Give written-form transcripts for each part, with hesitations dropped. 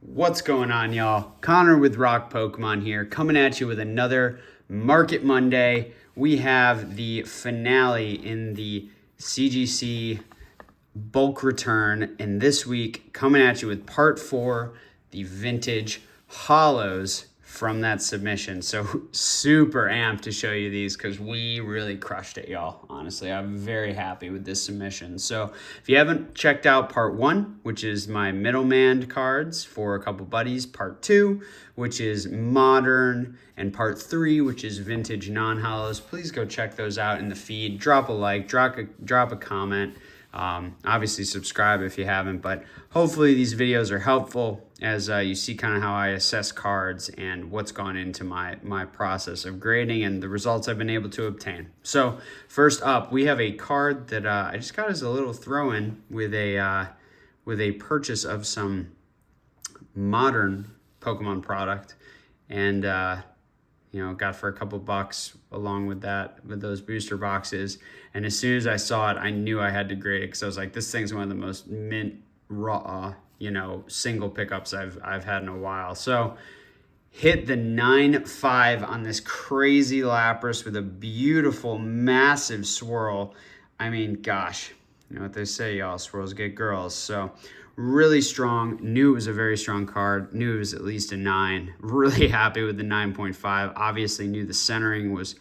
What's going on, y'all? Connor with Rock Pokemon here, coming at you with another Market Monday. We have the finale in the CGC bulk return, and this week coming at you with part 4, the vintage holos from that submission. So super amped to show you these because we really crushed it, y'all. Honestly, I'm very happy with this submission. So if you haven't checked out part 1, which is my middleman cards for a couple buddies, part 2, which is modern, and part 3, which is vintage non-holos, please go check those out in the feed. Drop a like, drop a comment. Obviously subscribe if you haven't, but hopefully these videos are helpful as you see kind of how I assess cards and what's gone into my process of grading and the results I've been able to obtain. So first up, we have a card that I just got as a little throw-in with a purchase of some modern Pokemon product, and got for a couple bucks along with those booster boxes. And as soon as I saw it, I knew I had to grade it because I was like, this thing's one of the most mint raw, single pickups I've had in a while. So hit the 9.5 on this crazy Lapras with a beautiful, massive swirl. I mean, gosh, you know what they say, y'all, swirls get girls. So really strong. Knew it was a very strong card. Knew it was at least a 9. Really happy with the 9.5. Obviously knew the centering was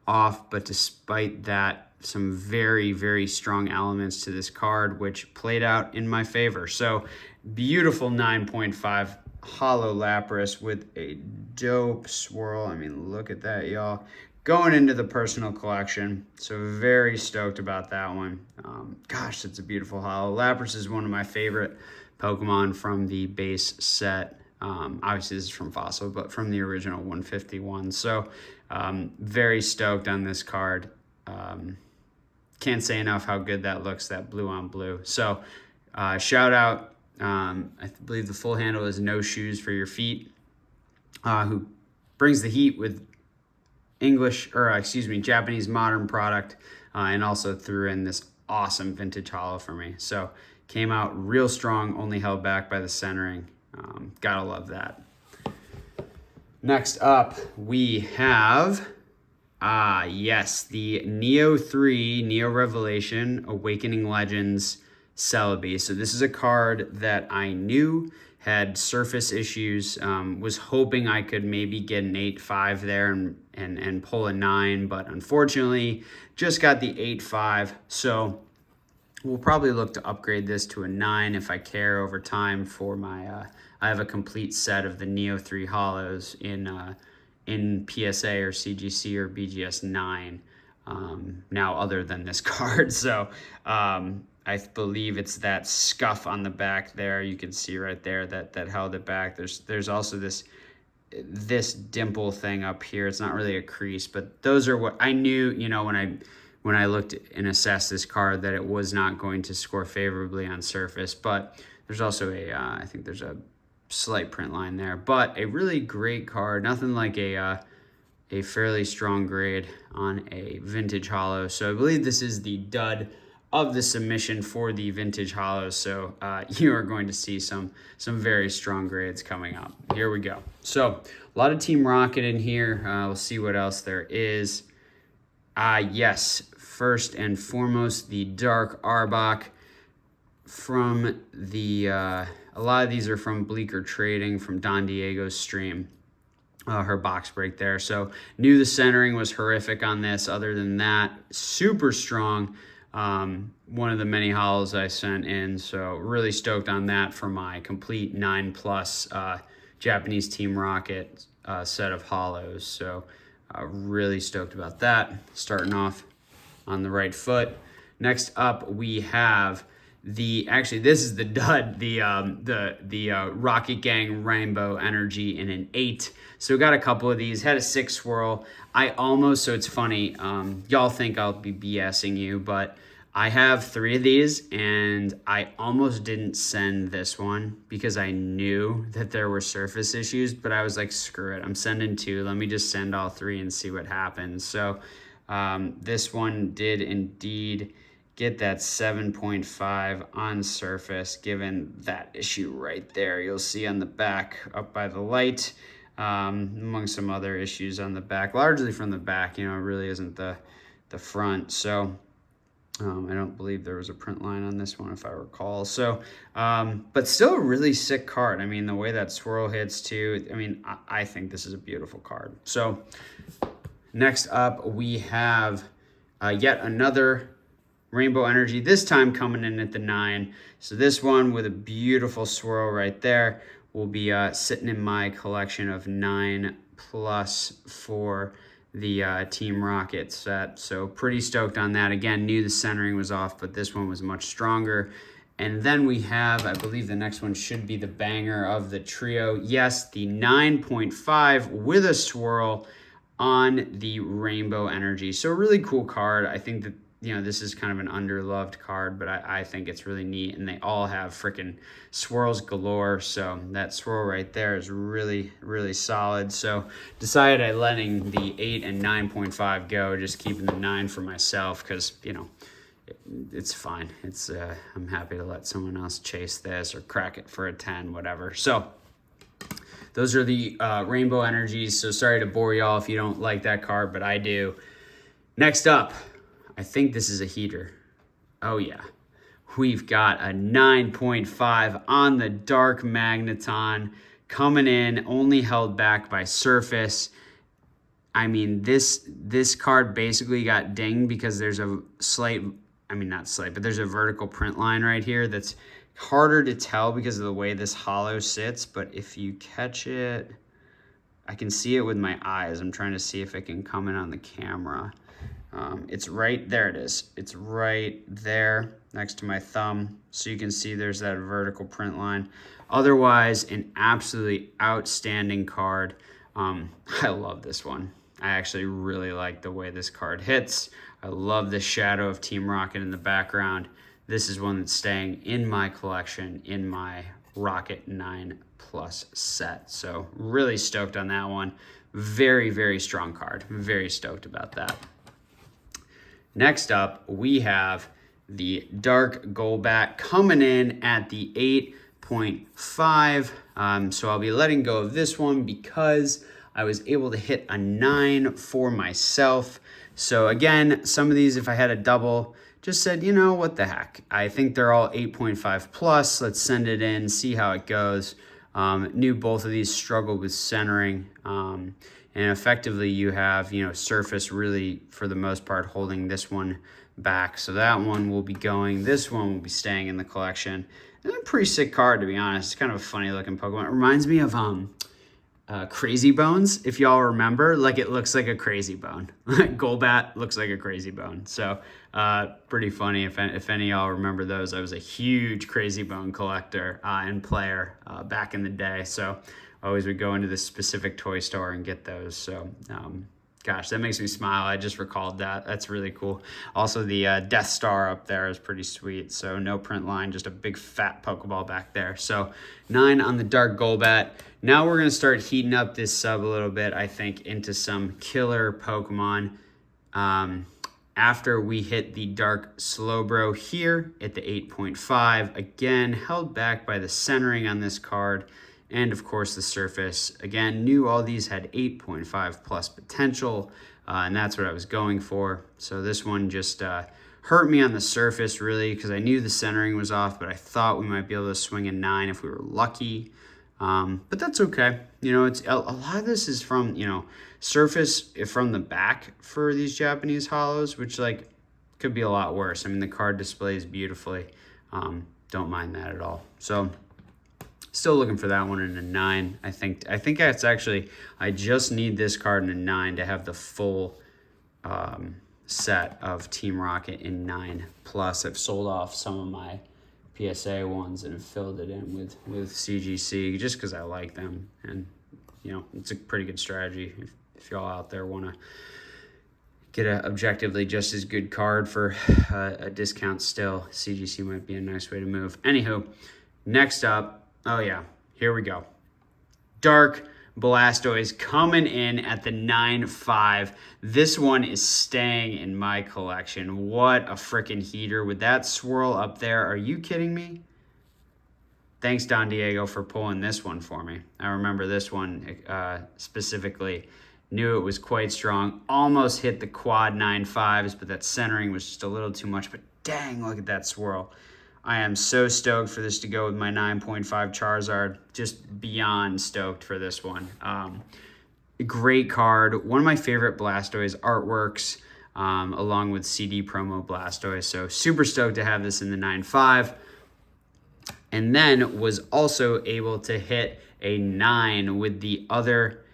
off, but despite that, some very, very strong elements to this card, which played out in my favor. So beautiful 9.5 Holo Lapras with a dope swirl. I mean, look at that, y'all. Going into the personal collection, so very stoked about that one. Gosh, that's a beautiful holo. Lapras is one of my favorite Pokemon from the base set. Obviously, this is from Fossil, but from the original 151. So very stoked on this card. Can't say enough how good that looks, that blue on blue. So shout out, I believe the full handle is No Shoes for Your Feet, who brings the heat with Japanese modern product, and also threw in this awesome vintage holo for me. So came out real strong, only held back by the centering. Gotta love that. Next up, we have, the Neo 3, Neo Revelation, Awakening Legends, Celebi. So this is a card that I knew had surface issues, was hoping I could maybe get an 8.5 there and pull a 9, but unfortunately just got the 8.5. So we'll probably look to upgrade this to a 9 if I care over time for my, I have a complete set of the Neo 3 holos in PSA or CGC or BGS 9 now other than this card. So I believe it's that scuff on the back there. You can see right there that held it back. There's also this dimple thing up here. It's not really a crease, but those are what I knew, when I looked and assessed this card, that it was not going to score favorably on surface. But there's also I think there's a slight print line there, but a really great card. Nothing like a fairly strong grade on a vintage holo. So I believe this is the dud of the submission for the vintage holos. So you are going to see some very strong grades coming up. Here we go. So a lot of Team Rocket in here. We'll see what else there is. Yes, first and foremost, the Dark Arbok from the, a lot of these are from Bleaker Trading, from Don Diego's stream, her box break there. So knew the centering was horrific on this. Other than that, super strong. One of the many holos I sent in. So really stoked on that for my complete 9+ Japanese Team Rocket set of holos. So really stoked about that. Starting off on the right foot. Next up, we have this is the dud, the Rocket Gang Rainbow Energy in an 8. So we got a couple of these. Had a 6 swirl. So it's funny, y'all think I'll be BSing you, but I have 3 of these, and I almost didn't send this one because I knew that there were surface issues, but I was like, screw it, I'm sending 2. Let me just send all 3 and see what happens. So this one did indeed get that 7.5 on surface, given that issue right there. You'll see on the back up by the light, among some other issues on the back, largely from the back. You know, it really isn't the front. So I don't believe there was a print line on this one, if I recall. So, but still a really sick card. I mean, the way that swirl hits too, I mean, I think this is a beautiful card. So next up, we have yet another Rainbow Energy, this time coming in at the 9. So this one with a beautiful swirl right there will be sitting in my collection of 9+ for the Team Rocket set. So pretty stoked on that. Again, knew the centering was off, but this one was much stronger. And then we have, I believe the next one should be the banger of the trio. Yes, the 9.5 with a swirl on the Rainbow Energy. So a really cool card. I think that, you know, this is kind of an underloved card, but I think it's really neat, and they all have freaking swirls galore. So that swirl right there is really, really solid. So decided I letting the 8 and 9.5 go, just keeping the 9 for myself, because, you know, it's fine. It's I'm happy to let someone else chase this or crack it for a 10, whatever. So those are the Rainbow Energies. So sorry to bore y'all if you don't like that card, but I do. Next up, I think this is a heater. Oh yeah. We've got a 9.5 on the Dark Magneton coming in, only held back by surface. I mean, this card basically got dinged because there's a slight, I mean not slight, but there's a vertical print line right here that's harder to tell because of the way this holo sits. But if you catch it, I can see it with my eyes. I'm trying to see if it can come in on the camera. It's right there. It is. It's right there next to my thumb. So you can see there's that vertical print line. Otherwise, an absolutely outstanding card. I love this one. I actually really like the way this card hits. I love the shadow of Team Rocket in the background. This is one that's staying in my collection, in my Rocket 9+ set. So really stoked on that one. Very, very strong card. Very stoked about that. Next up, we have the Dark Golbat coming in at the 8.5. So I'll be letting go of this one because I was able to hit a 9 for myself. So again, some of these, if I had a double, just said, you know, what the heck? I think they're all 8.5+. Let's send it in, see how it goes. Knew both of these struggled with centering. And effectively you have, you know, surface really for the most part holding this one back. So that one will be going. This one will be staying in the collection. And a pretty sick card, to be honest. It's kind of a funny looking Pokemon. It reminds me of Crazy Bones, if y'all remember. Like, it looks like a Crazy Bone. Golbat looks like a Crazy Bone. So pretty funny if any of y'all remember those. I was a huge Crazy Bone collector and player back in the day. So I always would go into this specific toy store and get those. So gosh, that makes me smile. I just recalled that. That's really cool. Also, the Death Star up there is pretty sweet. So no print line, just a big fat Pokeball back there. So 9 on the Dark Golbat. Now we're going to start heating up this sub a little bit, I think, into some killer Pokemon. After we hit the Dark Slowbro here at the 8.5. Again, held back by the centering on this card. And of course the surface. Again, knew all these had 8.5+ potential, and that's what I was going for. So this one just hurt me on the surface really, because I knew the centering was off, but I thought we might be able to swing a 9 if we were lucky. But that's okay. You know, it's a lot of this is from, you know, surface from the back for these Japanese holos, which like could be a lot worse. I mean, the card displays beautifully. Don't mind that at all. So still looking for that one in a 9. I think that's actually, I just need this card in a 9 to have the full set of Team Rocket in 9+. I've sold off some of my PSA ones and have filled it in with CGC just because I like them. And, you know, it's a pretty good strategy. If y'all out there want to get a objectively just as good card for a discount still, CGC might be a nice way to move. Anywho, next up, oh yeah, here we go. Dark Blastoise coming in at the 9.5. This one is staying in my collection. What a freaking heater with that swirl up there. Are you kidding me? Thanks, Don Diego, for pulling this one for me. I remember this one specifically. Knew it was quite strong. Almost hit the quad 9.5s, but that centering was just a little too much. But dang, look at that swirl. I am so stoked for this to go with my 9.5 Charizard. Just beyond stoked for this one. Great card. One of my favorite Blastoise artworks, along with CD promo Blastoise. So super stoked to have this in the 9.5. And then was also able to hit a 9 with the other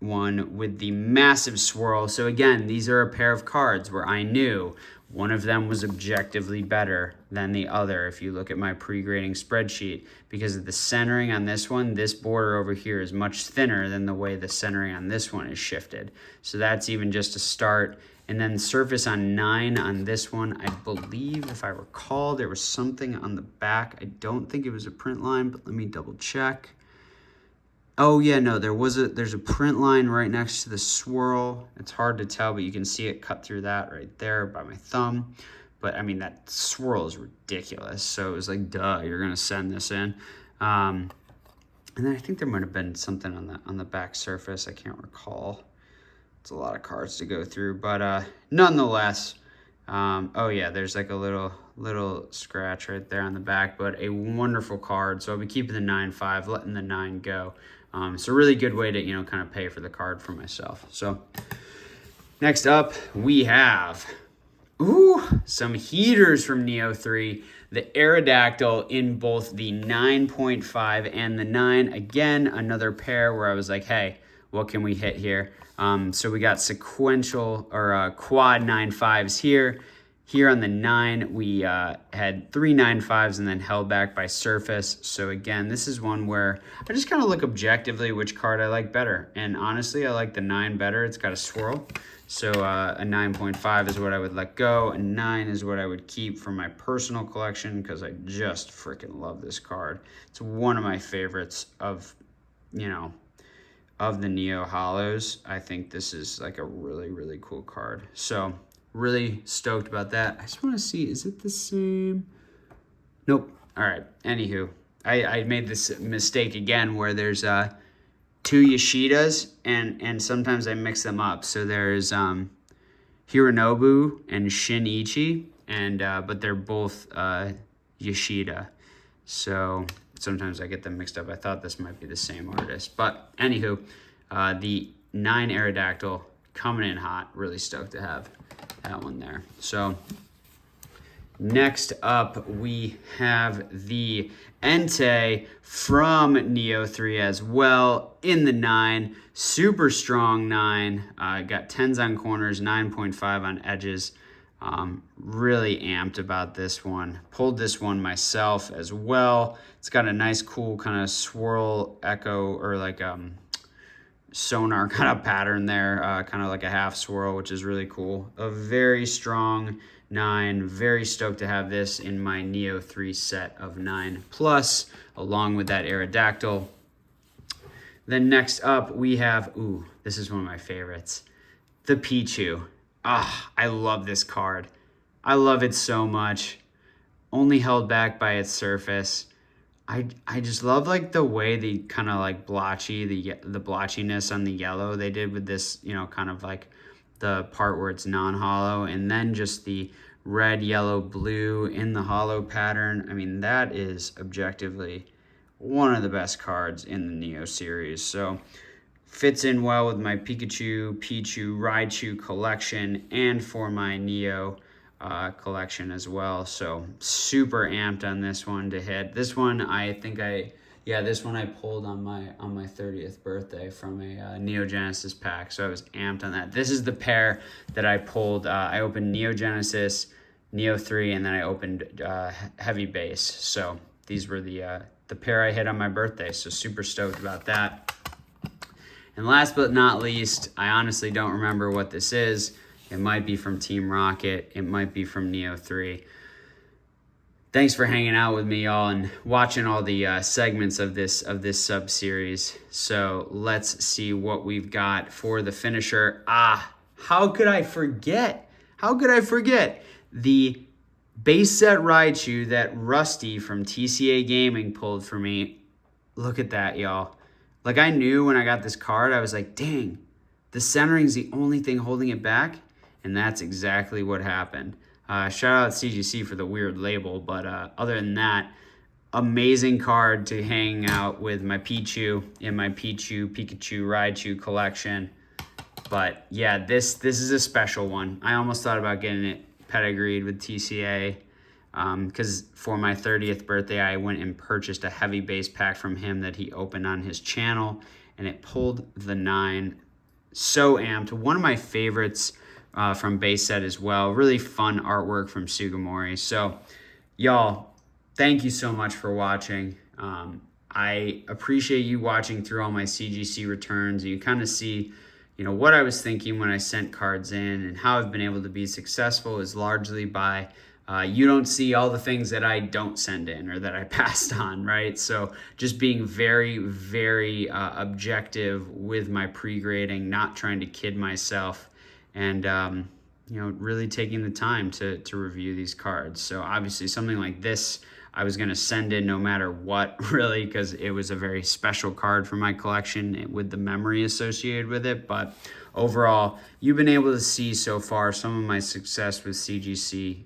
one with the massive swirl. So again, these are a pair of cards where I knew one of them was objectively better than the other if you look at my pre-grading spreadsheet, because of the centering on this one. This border over here is much thinner than the way the centering on this one is shifted. So that's even just a start. And then surface on 9 on this one, I believe, if I recall, there was something on the back. I don't think it was a print line, but let me double check. Oh yeah, no, there's a print line right next to the swirl. It's hard to tell, but you can see it cut through that right there by my thumb. But I mean, that swirl is ridiculous. So it was like, duh, you're gonna send this in. And then I think there might have been something on the back surface. I can't recall. It's a lot of cards to go through, but nonetheless, oh yeah, there's like a little scratch right there on the back, but a wonderful card. So I'll be keeping the 9.5, letting the 9 go. It's a really good way to, kind of pay for the card for myself. So next up, we have, some heaters from Neo 3. The Aerodactyl in both the 9.5 and the 9. Again, another pair where I was like, hey, what can we hit here? So we got sequential or quad 9.5s here. Here on the 9, we had 3 9.5s and then held back by surface. So again, this is one where I just kind of look objectively which card I like better. And honestly, I like the 9 better. It's got a swirl. So a 9.5 is what I would let go. A 9 is what I would keep for my personal collection because I just freaking love this card. It's one of my favorites of the Neo Holos. I think this is like a really, really cool card. So really stoked about that. I just want to see, is it the same? Nope. All right. Anywho, I made this mistake again where there's 2 Yoshidas and sometimes I mix them up. So there's Hironobu and Shinichi, and but they're both Yoshida. So sometimes I get them mixed up. I thought this might be the same artist. But anywho, the 9 Aerodactyl coming in hot. Really stoked to have that one there. So next up, we have the Entei from Neo 3 as well in the 9. Super strong 9. Got 10s on corners, 9.5 on edges. Really amped about this one. Pulled this one myself as well. It's got a nice, cool kind of swirl echo or like sonar kind of pattern there, kind of like a half swirl, which is really cool. A very strong 9. Very stoked to have this in my Neo 3 set of 9 plus, along with that Aerodactyl. Then next up we have, this is one of my favorites, the Pichu. I love this card. I love it so much. Only held back by its surface. I just love like the way the kind of like blotchy, the blotchiness on the yellow they did with this, kind of like the part where it's non-holo, and then just the red, yellow, blue in the holo pattern. I mean, that is objectively one of the best cards in the Neo series. So fits in well with my Pikachu, Pichu, Raichu collection and for my Neo collection as well. So super amped on this one to hit. This one this one I pulled on my 30th birthday from a Neo Genesis pack. So I was amped on that. This is the pair that I pulled. I opened Neo Genesis, Neo 3, and then I opened Heavy Base. So these were the pair I hit on my birthday. So super stoked about that. And last but not least, I honestly don't remember what this is. It might be from Team Rocket. It might be from Neo 3. Thanks for hanging out with me, y'all, and watching all the segments of this sub series. So let's see what we've got for the finisher. How could I forget? How could I forget the base set Raichu that Rusty from TCA Gaming pulled for me? Look at that, y'all. Like, I knew when I got this card, I was like, dang, the centering's the only thing holding it back, and that's exactly what happened. Shout out CGC for the weird label, but other than that, amazing card to hang out with my Pichu in my Pikachu Raichu collection. But yeah, this is a special one. I almost thought about getting it pedigreed with TCA because for my 30th birthday, I went and purchased a heavy base pack from him that he opened on his channel, and it pulled the 9. So amped. One of my favorites from base set as well. Really fun artwork from Sugimori. So y'all, thank you so much for watching. I appreciate you watching through all my CGC returns. You kind of see, what I was thinking when I sent cards in, and how I've been able to be successful is largely by you don't see all the things that I don't send in or that I passed on, right? So just being very, very objective with my pre-grading, not trying to kid myself, and really taking the time to review these cards. So obviously something like this I was going to send in no matter what, really, because it was a very special card for my collection with the memory associated with it. But overall, you've been able to see so far some of my success with CGC.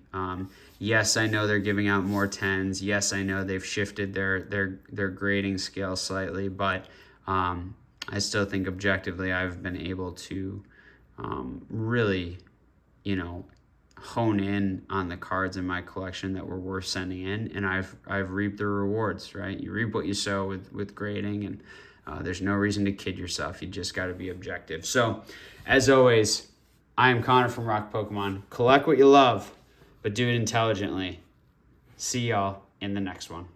Yes, I know they're giving out more 10s. Yes, I know they've shifted their grading scale slightly, but I still think objectively I've been able to really, hone in on the cards in my collection that were worth sending in, and I've reaped the rewards, right? You reap what you sow with grading, and there's no reason to kid yourself. You just got to be objective. So, as always, I am Connor from Rock Pokemon. Collect what you love, but do it intelligently. See y'all in the next one.